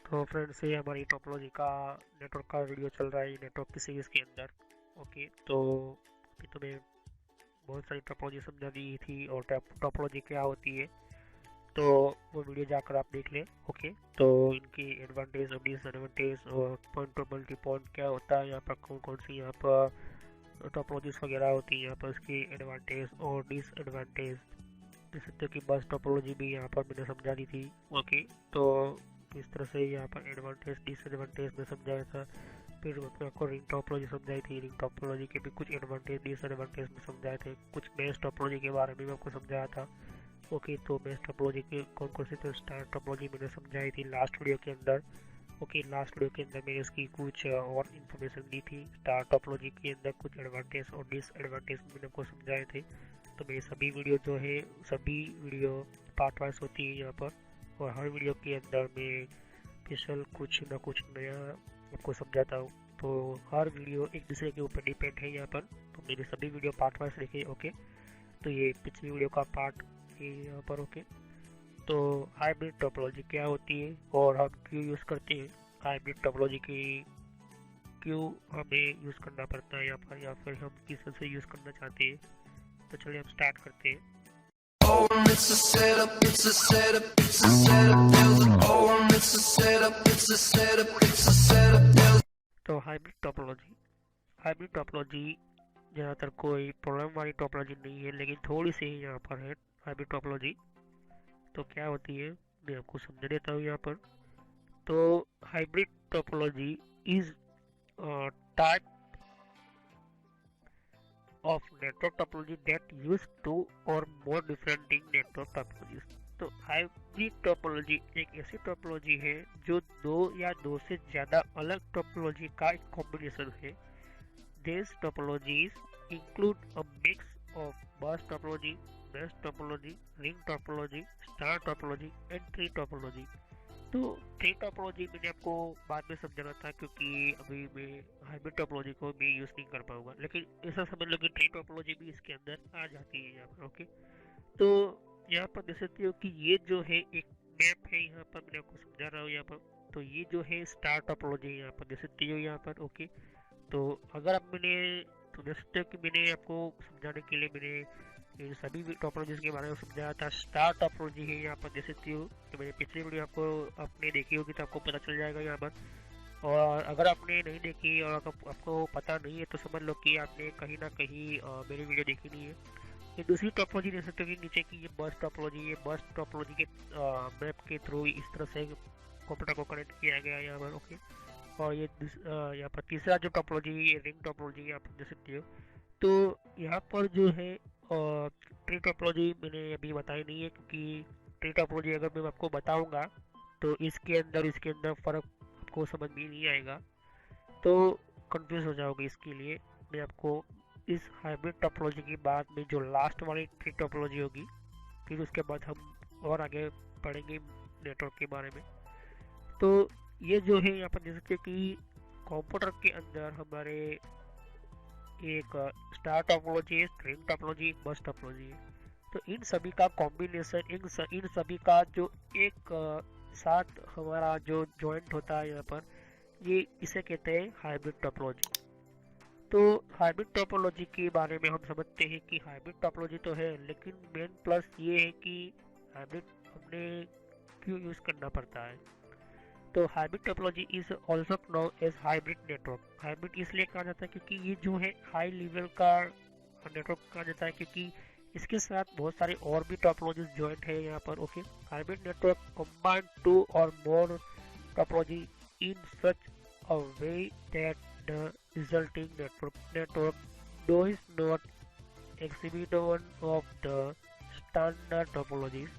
तो फ्रेंड्स ये हमारी टोपोलॉजी का नेटवर्क का वीडियो चल रहा है नेटवर्क की सीरीज़ के अंदर। ओके, तो अभी तुम्हें बहुत सारी टोपोलॉजी समझा दी थी और टोपोलॉजी क्या होती है, तो वो वीडियो जाकर आप देख लें। ओके, तो इनकी एडवांटेज और डिसएडवांटेज और पॉइंट ऑफ मल्टी पॉइंट क्या होता है, यहाँ पर कौन कौन सी यहाँ पर टोपोलॉजीज वगैरह होती है, यहाँ पर उसकी एडवांटेज और डिसएडवांटेज, जैसे तो कि बस टोपोलॉजी भी यहाँ पर मैंने समझा दी थी। ओके, तो इस तरह से यहाँ पर एडवांटेज डिसएडवांटेज में समझाया था। फिर मैं आपको रिंग टोपोलॉजी समझाई थी, रिंग टोपोलॉजी के भी कुछ एडवांटेज डिसएडवांटेज में समझाए थे। कुछ बेस टोपोलॉजी के बारे में भी आपको समझाया था। ओके, तो बेस टोपोलॉजी के कौन कौन सी, तो स्टार टोपोलॉजी मैंने समझाई थी लास्ट वीडियो के अंदर। ओके, लास्ट वीडियो के अंदर मैंने इसकी कुछ और इन्फॉर्मेशन दी थी। स्टार टोपोलॉजी के अंदर कुछ एडवांटेज और डिसएडवांटेज मैंने आपको समझाए थे। तो मेरी सभी वीडियो जो है, सभी वीडियो पार्ट वाइज होती है यहाँ पर, और हर वीडियो के अंदर मैं स्पेशल कुछ ना कुछ नया आपको समझाता हूँ। तो हर वीडियो एक दूसरे के ऊपर डिपेंड है यहाँ पर, तो मेरे सभी वीडियो पार्ट वाइज देखिए। ओके, तो ये पिछली वीडियो का पार्ट है यहाँ पर। ओके, तो हाइब्रिड टोपोलॉजी क्या होती है और हम क्यों यूज़ करते हैं, हाइब्रिड टोपोलॉजी की क्यों हमें यूज़ करना पड़ता है यहाँ पर, या फिर हम किस तरह से यूज़ करना चाहते हैं। तो चलिए हम स्टार्ट करते हैं। Oh, it's a setup, it's a setup, it's a setup, there's a oh, it's a setup, it's a setup, it's a setup, there's तो हाइब्रिड टोपोलॉजी ज़्यादातर कोई प्रॉब्लम वाली टोपोलॉजी नहीं है, लेकिन थोड़ी सी ही यहाँ पर है हाइब्रिड टोपोलॉजी। तो क्या होती है मैं आपको समझा देता हूँ यहाँ पर। तो hybrid topology is type of network topology that use two or more different network topologies। तो हाइब्रिड टोपोलॉजी एक ऐसी टोपोलॉजी है जो दो या दो से ज़्यादा अलग टोपोलॉजी का एक कॉम्बिनेशन है। These topologies include a mix of bus topology, mesh topology, ring topology, star topology and tree topology। तो ट्री टोपोलॉजी मैंने आपको बाद में समझाना था, क्योंकि अभी मैं हाइब्रिड टोपोलॉजी को मैं यूज़ नहीं कर पाऊंगा, लेकिन ऐसा समझ लो कि ट्री टोपोलॉजी भी इसके अंदर आ जाती है यहाँ पर। ओके, तो यहाँ पर देख सकते हो कि ये जो है एक मैप है, यहाँ पर मैं आपको समझा रहा हूँ यहाँ पर। तो ये जो है स्टार टोपोलॉजी यहाँ पर देख सकते हो यहाँ पर। ओके, तो अगर अब मैंने, तो देख सकते हो कि मैंने आपको समझाने के लिए मैंने इन सभी टोपोलॉजीज के बारे में समझाया था। स्टार टोपोलॉजी है यहाँ पर देख सकते हो, तो मैंने पिछली वीडियो आपको आपने देखी होगी तो आपको पता चल जाएगा यहाँ पर। और अगर आपने नहीं देखी और आपको पता नहीं है तो समझ लो कि आपने कहीं ना कहीं मेरी वीडियो देखी नहीं है। ये दूसरी टोपोलॉजी देख सकते हो कि नीचे की ये बस टोपोलॉजी, ये बस टोपोलॉजी के मैप के थ्रू इस तरह से कंप्यूटर को कनेक्ट किया गया है यहाँ पर। ओके, और ये यहाँ पर तीसरा जो टोपोलॉजी, ये रिंग टोपोलॉजी यहाँ पर देख सकते हो। तो यहाँ पर जो है ट्री टोपोलॉजी मैंने अभी बताई नहीं है, क्योंकि ट्री टोपोलॉजी अगर मैं आपको बताऊंगा तो इसके अंदर फ़र्क आपको समझ में नहीं आएगा, तो कंफ्यूज हो जाओगे। इसके लिए मैं आपको इस हाइब्रिड टोपोलॉजी के बाद में जो लास्ट वाली ट्री टोपोलॉजी होगी, फिर उसके बाद हम और आगे पढ़ेंगे नेटवर्क के बारे में। तो ये जो है यहाँ पर देख सकते हैं कि कंप्यूटर के अंदर हमारे एक स्टार टोपोलॉजी है, स्ट्रिंग टोपोलॉजी, एक बस टोपोलॉजी है। तो इन सभी का कॉम्बिनेशन, इन सभी का जो एक साथ हमारा जो जॉइंट होता है यहाँ पर, ये इसे कहते हैं हाइब्रिड टोपोलॉजी। तो हाइब्रिड टोपोलॉजी के बारे में हम समझते हैं कि हाइब्रिड टोपोलॉजी तो है, लेकिन मेन प्लस ये है कि हाइब्रिड हमने क्यों यूज़ करना पड़ता है। तो hybrid topology is also known as hybrid network. Hybrid इसलिए कहा जाता है क्योंकि ये जो है हाई लेवल का नेटवर्क कहा जाता है, क्योंकि इसके साथ बहुत सारे और भी टोपोलॉजीज ज्वाइंट है यहाँ पर। Okay, hybrid network combine two or more topology in such a way that the resulting network does not exhibit one of the standard topologies,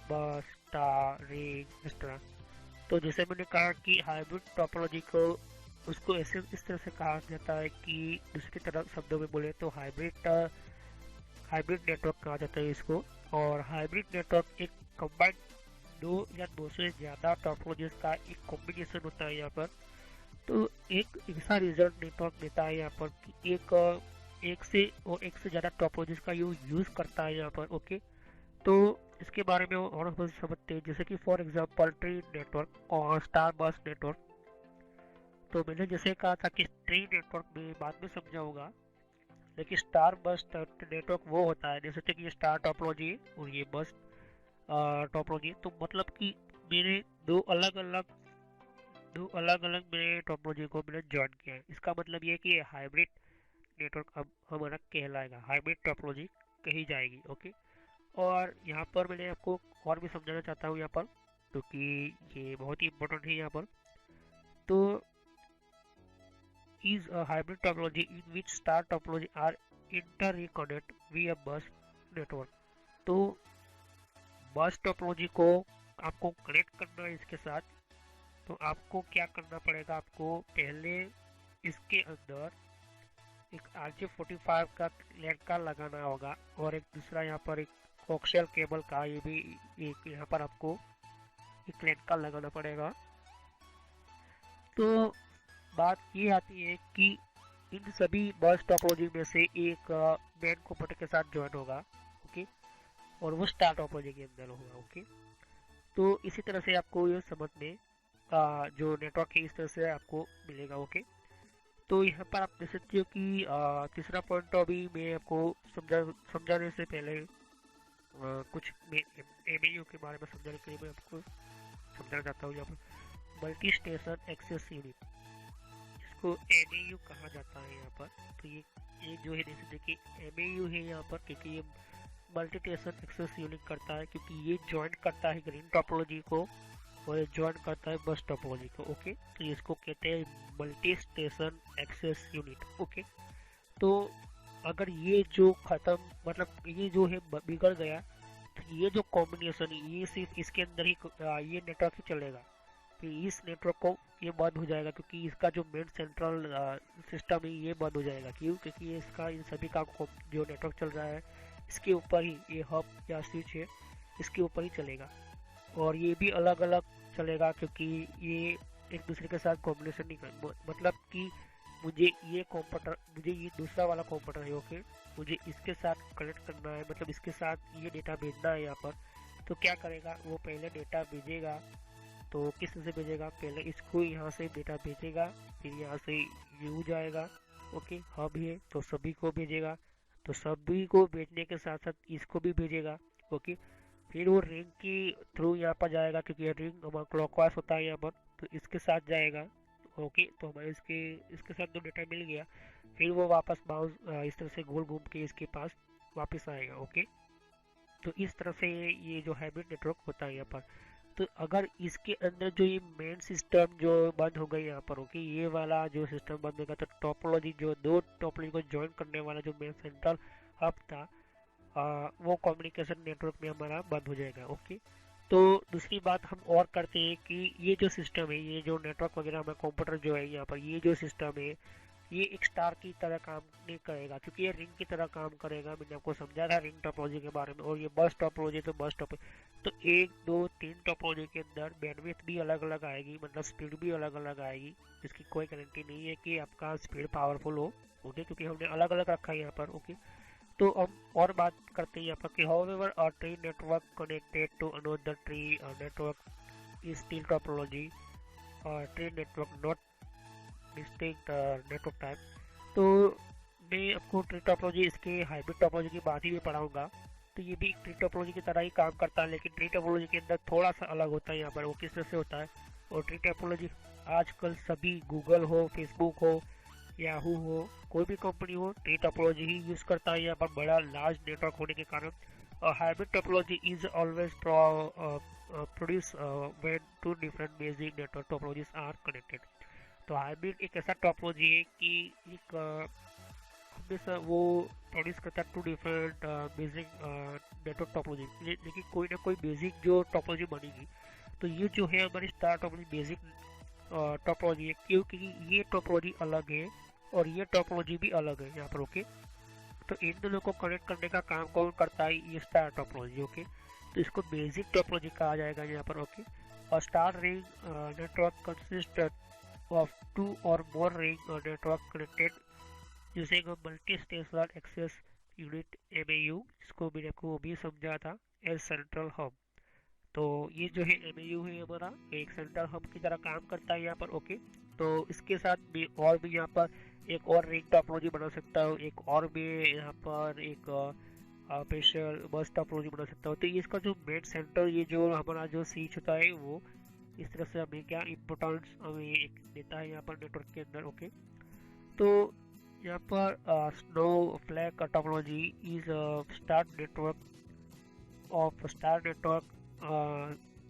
bus, star, ring, etc। तो जैसे मैंने कहा कि हाइब्रिड टोपोलॉजी को उसको ऐसे इस तरह से कहा जाता है कि दूसरी तरह शब्दों में बोले तो हाइब्रिड नेटवर्क कहा जाता है इसको। और हाइब्रिड नेटवर्क एक कंबाइंड दो या दो से ज़्यादा टोपोलॉजीज का एक कॉम्बिनेशन होता है यहाँ पर। तो एक ऐसा रिजल्ट नेटवर्क देता है यहाँ पर कि एक से ज़्यादा टोपोलॉजीज का यूज़ करता है यहाँ पर। ओके, तो इसके बारे में और हम समझते हैं, जैसे कि फॉर एग्जांपल ट्री नेटवर्क और स्टार बस नेटवर्क। तो मैंने जैसे कहा था कि ट्री नेटवर्क में बाद में समझा होगा, लेकिन स्टार बस नेटवर्क वो होता है, जैसे कि ये स्टार टोपोलॉजी है और ये बस टोपोलॉजी है। तो मतलब कि मेरे दो अलग अलग मेरे टोपोलॉजी को मैंने ज्वाइन किया है। इसका मतलब ये है कि ये हाइब्रिड नेटवर्क अब हमारा कहलाएगा, हाइब्रिड टोपोलॉजी कही जाएगी। ओके। और यहाँ पर मैंने आपको और भी समझाना चाहता हूँ यहाँ पर, क्योंकि ये बहुत ही इंपॉर्टेंट है यहाँ पर। तो is a hybrid topology in which star topology are interconnected via bus network। तो बस टोपोलॉजी को आपको कनेक्ट करना है इसके साथ। तो आपको क्या करना पड़ेगा, आपको पहले इसके अंदर एक RJ45 का लैन का लगाना होगा और एक दूसरा यहाँ पर एक कोक्सियल केबल का, ये भी एक यहाँ पर आपको एक लैन का लगाना पड़ेगा। तो बात ये आती है कि इन सभी बस टोपोलॉजी में से एक मेन कंप्यूटर के साथ ज्वाइन होगा। ओके। और वो स्टार टोपोलॉजी के अंदर होगा। ओके। तो इसी तरह से आपको ये समझ में जो नेटवर्क है इस तरह से आपको मिलेगा। ओके। तो यहाँ पर आप देख सकते हो कि तीसरा पॉइंट तो अभी मैं आपको समझाने से पहले कुछ एमएयू के बारे में समझाने के लिए मैं आपको समझाना चाहता हूँ। यहाँ पर मल्टी स्टेशन एक्सेस यूनिट, जिसको एमएयू कहा जाता है यहाँ पर। तो ये जो है जैसे देखिए एमएयू है यहाँ पर, क्योंकि ये मल्टी स्टेशन एक्सेस यूनिट करता है, क्योंकि ये ज्वाइन करता है ग्रीन टोपोलॉजी को और ये ज्वाइन करता है बस टोपोलॉजी को। ओके। तो इसको कहते हैं multi station access unit. Okay. तो अगर ये जो खत्म, मतलब ये जो है बिगड़ गया, तो ये जो कॉम्बिनेशन है ये सिर्फ इसके अंदर ही ये नेटवर्क ही चलेगा। तो इस नेटवर्क को ये बंद हो जाएगा, क्योंकि इसका जो मेन सेंट्रल सिस्टम है ये बंद हो जाएगा। क्यों? क्योंकि ये इसका इन सभी का जो नेटवर्क चल रहा है इसके ऊपर ही, ये हब या स्विच है इसके ऊपर ही चलेगा। और ये भी अलग अलग चलेगा, क्योंकि ये एक दूसरे के साथ कॉम्बिनेशन नहीं कर, मतलब कि मुझे ये दूसरा वाला कंप्यूटर है। ओके। मुझे इसके साथ कनेक्ट करना है, मतलब इसके साथ ये डेटा भेजना है यहाँ पर। तो क्या करेगा, वो पहले डेटा भेजेगा। तो किस तरह से भेजेगा, पहले इसको यहाँ से डेटा भेजेगा, फिर यहाँ से यू जाएगा। ओके। हब है तो सभी को भेजेगा, तो सभी को भेजने के साथ साथ इसको भी भेजेगा। ओके। फिर वो रिंग के थ्रू यहाँ पर जाएगा, क्योंकि रिंग हमारा क्लॉकवाइज होता है यहाँ पर, तो इसके साथ जाएगा। ओके। तो हमारे इसके साथ जो डेटा मिल गया, फिर वो वापस बाउंस इस तरह से गोल घूम के इसके पास वापस आएगा। ओके। तो इस तरह से ये जो हाइब्रिड नेटवर्क होता है यहाँ पर। तो अगर इसके अंदर जो ये मेन सिस्टम जो बंद हो गई यहाँ पर, ओके, ये वाला जो सिस्टम बंद होगा, तो टोपोलॉजी जो दो टोपोलॉजी को ज्वाइन करने वाला जो मेन सेंट्रल हब था, वो कम्युनिकेशन नेटवर्क में हमारा बंद हो जाएगा। ओके। तो दूसरी बात हम और करते हैं कि ये जो सिस्टम है, ये जो नेटवर्क वगैरह हमारा कंप्यूटर जो है यहाँ पर, ये जो सिस्टम है ये एक स्टार की तरह काम नहीं करेगा, क्योंकि ये रिंग की तरह काम करेगा। मैंने आपको समझा था रिंग टोपोलॉजी के बारे में। और ये बस टोपोलॉजी तो बस टोपोलॉजी, तो 1 2 3 टोपोलॉजी के अंदर बैंडविड्थ भी अलग अलग आएगी, मतलब स्पीड भी अलग अलग आएगी। इसकी कोई गारंटी नहीं है कि आपका स्पीड पावरफुल हो। ओके। क्योंकि हमने अलग अलग रखा है यहाँ पर। ओके। तो हम और बात करते हैं यहाँ पर कि however a tree network connected to another tree network is still topology tree network not distinct network type। तो मैं आपको ट्री टोपोलॉजी, इसके हाइब्रिड टोपोलॉजी की बात ही भी पढ़ाऊंगा। तो ये भी ट्री टोपोलॉजी की तरह ही काम करता है, लेकिन ट्री टोपोलॉजी के अंदर थोड़ा सा अलग होता है यहाँ पर। वो किस तरह से होता है, और ट्री टोपोलॉजी आजकल सभी गूगल हो, फेसबुक हो, याहू हो, कोई भी कंपनी हो, ट्री टोपोलॉजी ही यूज करता है यहाँ पर, बड़ा लार्ज नेटवर्क होने के कारण। Hybrid topology is always produce when two different basic network topologies are connected. तो हाइब्रिड एक ऐसा टोपोलॉजी है कि एक हमेशा वो प्रोड्यूस करता है two different basic network topology, लेकिन कोई ना कोई बेसिक जो टोपोलॉजी बनेगी। तो ये जो है हमारी स्टार टोपोलॉजी बेसिक टोपोलॉजी है, क्योंकि ये टोपोलॉजी अलग है और ये टोपोलॉजी भी अलग है यहाँ पर। ओके। तो इन दोनों को कनेक्ट करने का काम कौन करता है, ये स्टार टोपोलॉजी। ओके। तो इसको बेसिक टोपोलॉजी कहा जाएगा यहाँ पर। ओके। और star ring network consist of 2 or more ring network connected using a multi-station access unit MAU, जिसको मैंने आपको वो भी समझा था एज सेंट्रल हब। तो ये जो है एमएयू है हमारा, एक सेंट्रल हब की तरह काम करता है यहाँ पर। ओके, तो इसके साथ भी और भी यहाँ पर एक और रिंग टोपोलॉजी बना सकता हूँ, एक और भी यहाँ पर एक स्पेशल बस टोपोलॉजी बना सकता हूँ। तो ये इसका जो मेन सेंटर, ये जो हमारा जो सीच होता है, वो इस तरह से हमें क्या इम्पोर्टेंस हमें एक देता है यहाँ पर नेटवर्क के अंदर। ओके, तो यहाँ पर snow flag topology is star network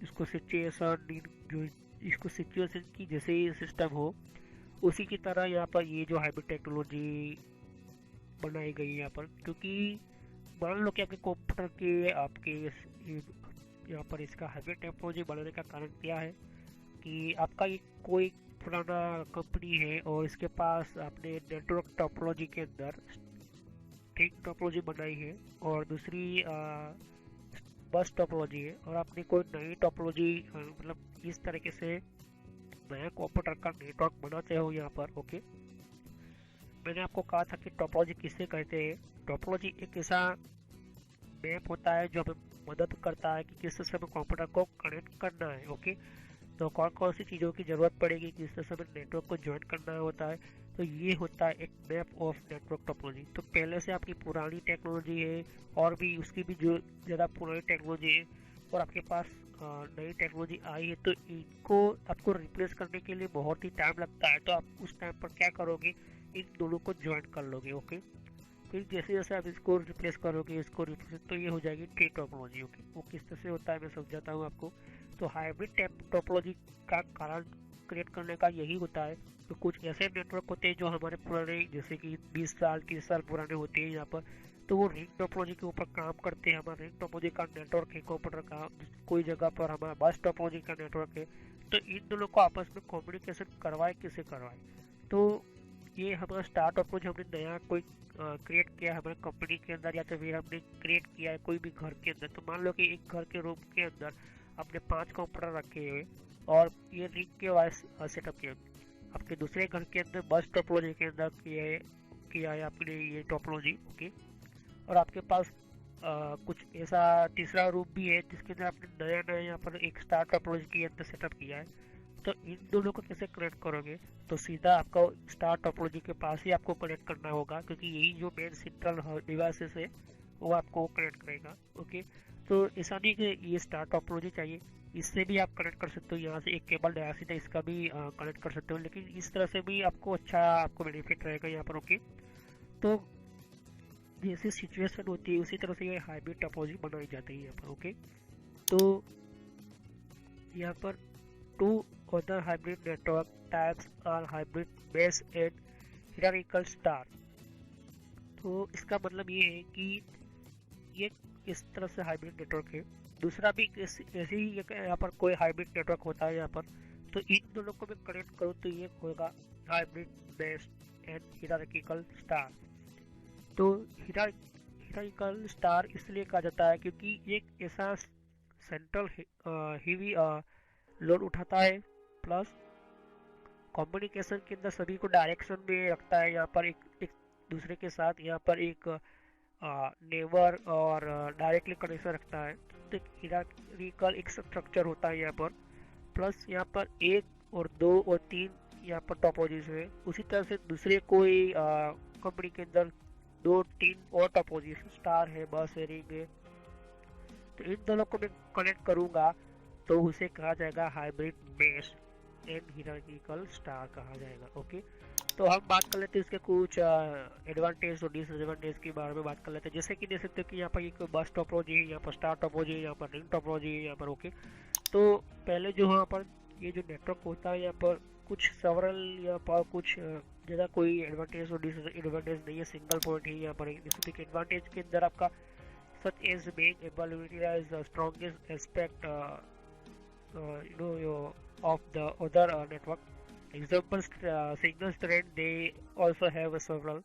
इसको सिचुएशन, जो इसको सिचुएशन की जैसे ही सिस्टम हो उसी की तरह यहाँ पर ये जो हाइब्रिड टेक्नोलॉजी बनाई गई है यहाँ पर। क्योंकि मान लो कि आपके कंप्यूटर के आपके यहाँ पर इसका हाइब्रिड टेक्नोलॉजी बनाने का कारण क्या है कि आपका ये कोई पुराना कंपनी है और इसके पास आपने नेटवर्क टोपोलॉजी के अंदर रिंग टोपोलॉजी बनाई है और दूसरी बस टोपोलॉजी है, और आपने कोई नई टोपोलॉजी मतलब इस तरीके से नया कंप्यूटर का नेटवर्क बनाते हो यहाँ पर। ओके, मैंने आपको कहा था कि टोपोलॉजी किसे कहते हैं। टोपोलॉजी एक ऐसा मैप होता है जो हमें मदद करता है कि किस तरह से हमें कंप्यूटर को कनेक्ट करना है। ओके, तो कौन कौन सी चीज़ों की ज़रूरत पड़ेगी, किस तरह से हमें नेटवर्क को ज्वाइन करना होता है। तो ये होता है एक मैप ऑफ नेटवर्क टोपोलॉजी। तो पहले से आपकी पुरानी टेक्नोलॉजी है और भी उसकी भी जो ज़्यादा पुरानी टेक्नोलॉजी है और आपके पास नई टेक्नोलॉजी आई है, तो इनको आपको रिप्लेस करने के लिए बहुत ही टाइम लगता है। तो आप उस टाइम पर क्या करोगे, इन दोनों को ज्वाइन कर लोगे। ओके, फिर जैसे जैसे आप इसको रिप्लेस करोगे, इसको रिप्लेस, तो ये हो जाएगी ट्री टोपोलॉजी। ओके, वो किस तरह से होता है मैं समझाता हूँ आपको। तो हाइब्रिड टोपोलॉजी का कारण क्रिएट करने का यही होता है। तो कुछ ऐसे नेटवर्क होते हैं जो हमारे पुराने, जैसे कि 20 साल 30 साल पुराने होते हैं यहाँ पर, तो वो रिंग टोपोलॉजी के ऊपर काम करते हैं। हमारा रिंग टोपोलॉजी का नेटवर्क है कंप्यूटर का, कोई जगह पर हमारा बस टोपोलॉजी का नेटवर्क है। तो इन दोनों को आपस में कम्युनिकेशन करवाए, किसे करवाए। तो ये हमारा स्टार टोपोलॉजी हमने नया कोई क्रिएट किया हमारे कंपनी के अंदर, या तो फिर हमने क्रिएट किया है कोई भी घर के अंदर। तो मान लो कि एक घर के रूम के अंदर आपने 5 कंप्यूटर रखे हुए और ये रिंग के वाइज सेटअप किया। आपके दूसरे घर के अंदर बस टोपोलॉजी के अंदर किया है आपने ये टोपोलॉजी। ओके, और आपके पास कुछ ऐसा तीसरा रूम भी है जिसके अंदर आपने नया नया यहाँ पर एक स्टार टोपोलॉजी के अंदर सेटअप किया है। तो इन दोनों को कैसे कनेक्ट करोगे, तो सीधा आपको स्टार टोपोलॉजी के पास ही आपको कनेक्ट करना होगा, क्योंकि यही जो मेन सेंट्रल डिवाइसेस है वो आपको कनेक्ट करेगा। ओके, तो ऐसा नहीं कि ये स्टार टोपोलॉजी चाहिए, इससे भी आप कनेक्ट कर सकते हो। यहाँ से एक केबल डायसिट है, इसका भी कनेक्ट कर सकते हो, लेकिन इस तरह से भी आपको अच्छा आपको बेनिफिट रहेगा यहाँ पर। ओके, तो जैसी सिचुएशन होती है उसी तरह से ये हाइब्रिड टोपोलॉजी बनाई जाती है यहाँ पर। ओके, तो यहाँ पर to other hybrid network types are hybrid base and hierarchical star। तो इसका मतलब ये है कि ये इस तरह से हाइब्रिड नेटवर्क है। दूसरा भी ऐसे ही यहाँ पर कोई हाइब्रिड नेटवर्क होता है यहाँ पर। तो इन दोनों को मैं कनेक्ट करूँ तो ये होगा hybrid base and hierarchical star. तो हियरार्किकल स्टार इसलिए कहा जाता है क्योंकि एक ऐसा सेंट्रल हेवी लोड उठाता है, प्लस कम्युनिकेशन के अंदर सभी को डायरेक्शन में रखता है। यहाँ पर एक दूसरे के साथ यहाँ पर एक नेबर और डायरेक्टली कनेक्शन रखता है। तो हियरार्किकल एक स्ट्रक्चर होता है यहाँ पर, प्लस यहाँ पर 1 और 2 और 3 यहाँ पर टोपोलॉजीज है। उसी तरह से दूसरे कोई कंपनी के अंदर 2-3 और टोपोलॉजीज, स्टार है, बस है, रिंग है। तो इन दोनों को मैं कनेक्ट करूँगा तो उसे कहा जाएगा hybrid base and hierarchical star कहा जाएगा। ओके, तो हम बात कर लेते हैं इसके कुछ एडवांटेज और डिसएडवांटेज के बारे में बात कर लेते हैं। जैसे कि देख सकते हो कि यहाँ पर एक बस टोपोलॉजी है, यहाँ पर स्टार टोपोलॉजी है, यहाँ पर रिंग टोपोलॉजी है यहाँ पर। ओके, तो पहले जो यहाँ पर ये जो नेटवर्क होता है यहाँ पर कुछ सेवरल यहाँ पर कुछ ज़्यादा कोई एडवांटेज और डिसएडवांटेज नहीं है, सिंगल पॉइंट ही यहाँ पर। जैसे कि एडवांटेज के अंदर आपका such as being ability as the strongest aspect of the other network examples, signal strength they also have several।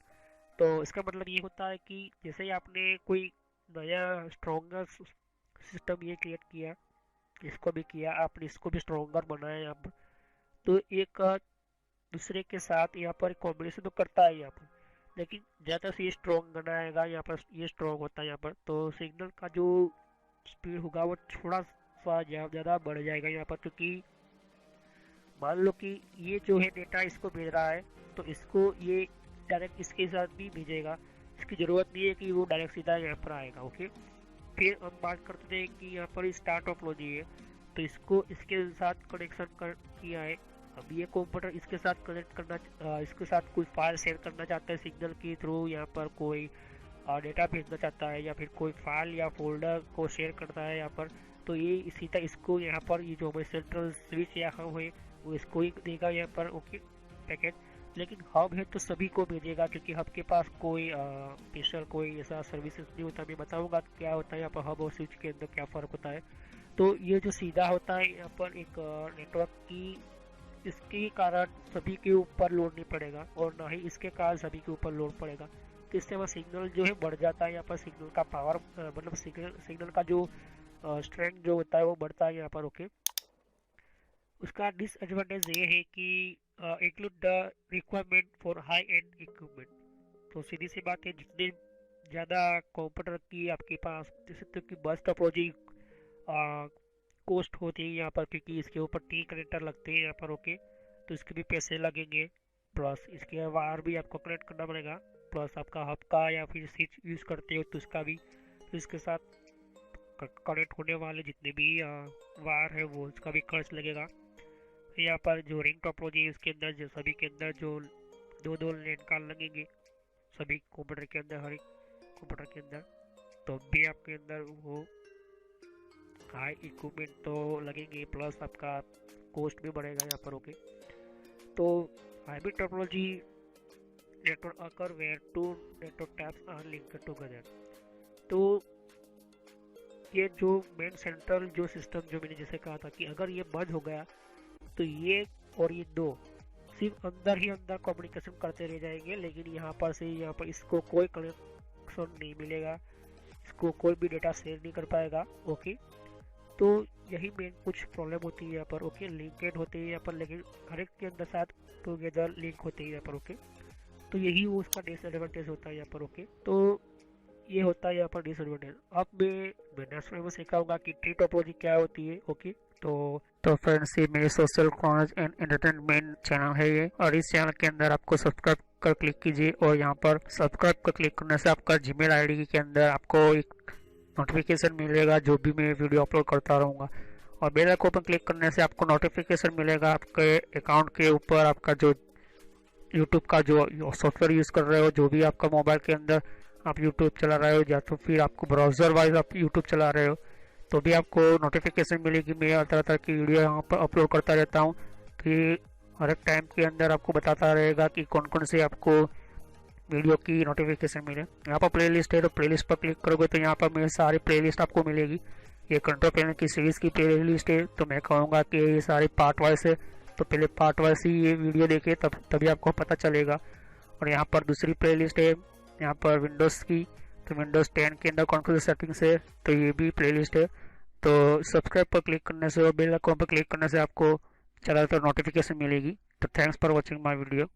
तो इसका मतलब ये होता है कि जैसे ही आपने कोई नया स्ट्रॉन्गर सिस्टम ये क्रिएट किया, इसको भी किया आपने, इसको भी स्ट्रॉन्गर बनाया यहाँ पर, तो एक दूसरे के साथ यहाँ पर कॉम्बिनेशन तो करता है यहाँ पर, लेकिन ज़्यादा से ये स्ट्रॉन्ग बनाएगा यहाँ पर, ये स्ट्रॉन्ग होता है यहाँ पर। तो सिग्नल का जो स्पीड होगा वो थोड़ा सा ज़्यादा बढ़ जाएगा यहाँ पर, क्योंकि मान लो कि ये जो है डेटा इसको भेज रहा है तो इसको ये डायरेक्ट इसके साथ भी भेजेगा, इसकी ज़रूरत नहीं है कि वो डायरेक्ट सीधा यहाँ पर आएगा। ओके, फिर हम बात करते हैं कि यहाँ पर स्टार टोपोलॉजी है, तो इसको इसके साथ कनेक्शन कर किया है। अब ये कंप्यूटर इसके साथ कनेक्ट करना इसके साथ कोई फाइल शेयर करना चाहता है सिग्नल के थ्रू, यहाँ पर कोई डेटा भेजना चाहता है या फिर कोई फाइल या फोल्डर को शेयर करता है यहाँ पर, तो ये इसी तरह इसको यहाँ पर ये जो हमारे सेंट्रल स्विच या हब है वो इसको ही देगा यहाँ पर। ओके पैकेट, लेकिन हब है तो सभी को भेजेगा, क्योंकि हब के पास कोई स्पेशल कोई ऐसा सर्विसेज नहीं होता। मैं बताऊंगा क्या होता है यहाँ पर हब और स्विच के अंदर क्या फ़र्क होता है। तो ये जो सीधा होता है यहाँ पर एक नेटवर्क की, इसके कारण सभी के ऊपर लोड नहीं पड़ेगा और ना ही इसके कारण सभी के ऊपर लोड पड़ेगा, तो इससे वह सिग्नल जो है बढ़ जाता है यहाँ पर, सिग्नल का पावर मतलब सिग्नल का जो स्ट्रेंथ जो होता है वो बढ़ता है यहाँ पर। ओके, उसका डिसएडवांटेज ये है कि include the requirement for high and equipment. तो सीधी सी बात है, जितने ज़्यादा कंप्यूटर की आपके पास जैसे तो कि बस टोपोलॉजी कॉस्ट होती है यहाँ पर, क्योंकि इसके ऊपर टी कनेक्टर लगते हैं यहाँ पर। ओके, तो इसके भी पैसे लगेंगे, प्लस इसके वायर भी आपको कनेक्ट करना पड़ेगा, प्लस आपका हब का या फिर स्विच यूज़ करते हो तो उसका भी, तो इसके साथ कनेक्ट होने वाले जितने भी वायर है वो उसका भी खर्च लगेगा। यहाँ पर जो रिंग टोपोलॉजी है उसके अंदर जो सभी के अंदर जो दो लेन का लगेंगे सभी कंप्यूटर के अंदर, हर एक कंप्यूटर के अंदर, तो भी आपके अंदर वो हाई इक्विपमेंट तो लगेंगे, प्लस आपका कॉस्ट भी बढ़ेगा यहाँ पर। ओके, तो hybrid topology network occur where two network taps are linked together. तो ये जो मेन सेंट्रल जो सिस्टम जो मैंने जैसे कहा था कि अगर ये बंद हो गया तो ये और ये दो सिर्फ अंदर ही अंदर कम्युनिकेशन करते रह जाएंगे, लेकिन यहाँ पर से यहाँ पर इसको कोई कनेक्शन नहीं मिलेगा, इसको कोई भी डेटा शेयर नहीं कर पाएगा। ओके, तो यही मेन कुछ प्रॉब्लम होती है यहाँ पर। ओके, लिंकेड होते हैं यहाँ पर, लेकिन हर एक के अंदर साथ टुगेदर लिंक होते हैं यहाँ पर। ओके, तो यही वो उसका डिसएडवांटेज होता है यहाँ पर। ओके, तो ये होता है यहाँ पर डिसएडवांटेज। अब मैं नेक्स्ट में सिखाऊंगा कि ट्री टोपोलॉजी क्या होती है। ओके, तो फ्रेंड्स ये मेरे social commerce and entertainment channel है ये, और इस चैनल के अंदर आपको सब्सक्राइब कर क्लिक कीजिए, और यहाँ पर सब्सक्राइब कर क्लिक करने से आपका जीमेल आईडी के अंदर आपको एक नोटिफिकेशन मिलेगा जो भी मैं वीडियो अपलोड करता रहूँगा, और बेल आइकन पर क्लिक करने से आपको नोटिफिकेशन मिलेगा आपके अकाउंट के ऊपर, आपका जो यूट्यूब का जो सॉफ्टवेयर यूज़ कर रहे हो, जो भी आपका मोबाइल के अंदर आप यूट्यूब चला रहे हो या तो फिर आपको ब्राउज़र वाइज आप यूट्यूब चला रहे हो, तो भी आपको नोटिफिकेशन मिलेगी। मैं तरह तरह की वीडियो यहाँ पर अपलोड करता रहता हूँ, फिर हर एक टाइम के अंदर आपको बताता रहेगा कि कौन कौन से आपको वीडियो की नोटिफिकेशन मिले। यहाँ पर प्लेलिस्ट है, तो प्लेलिस्ट पर क्लिक करोगे तो यहाँ पर मेरी सारी प्लेलिस्ट आपको मिलेगी। ये कंट्रोल पैनल की सीरीज़ की प्लेलिस्ट है, तो मैं कहूँगा कि ये सारी पार्ट वाइज है, तो पहले पार्ट वाइज ही ये वीडियो देखे तभी आपको पता चलेगा। और यहाँ पर दूसरी प्लेलिस्ट है यहाँ पर विंडोज़ की, तो विंडोज़ 10 के अंदर कौन कौन सी सेटिंग्स है, तो ये भी प्लेलिस्ट है। तो सब्सक्राइब पर क्लिक करने से और बेल आइकन पर क्लिक करने से आपको ज़्यादातर नोटिफिकेशन मिलेगी। तो thanks for watching my video.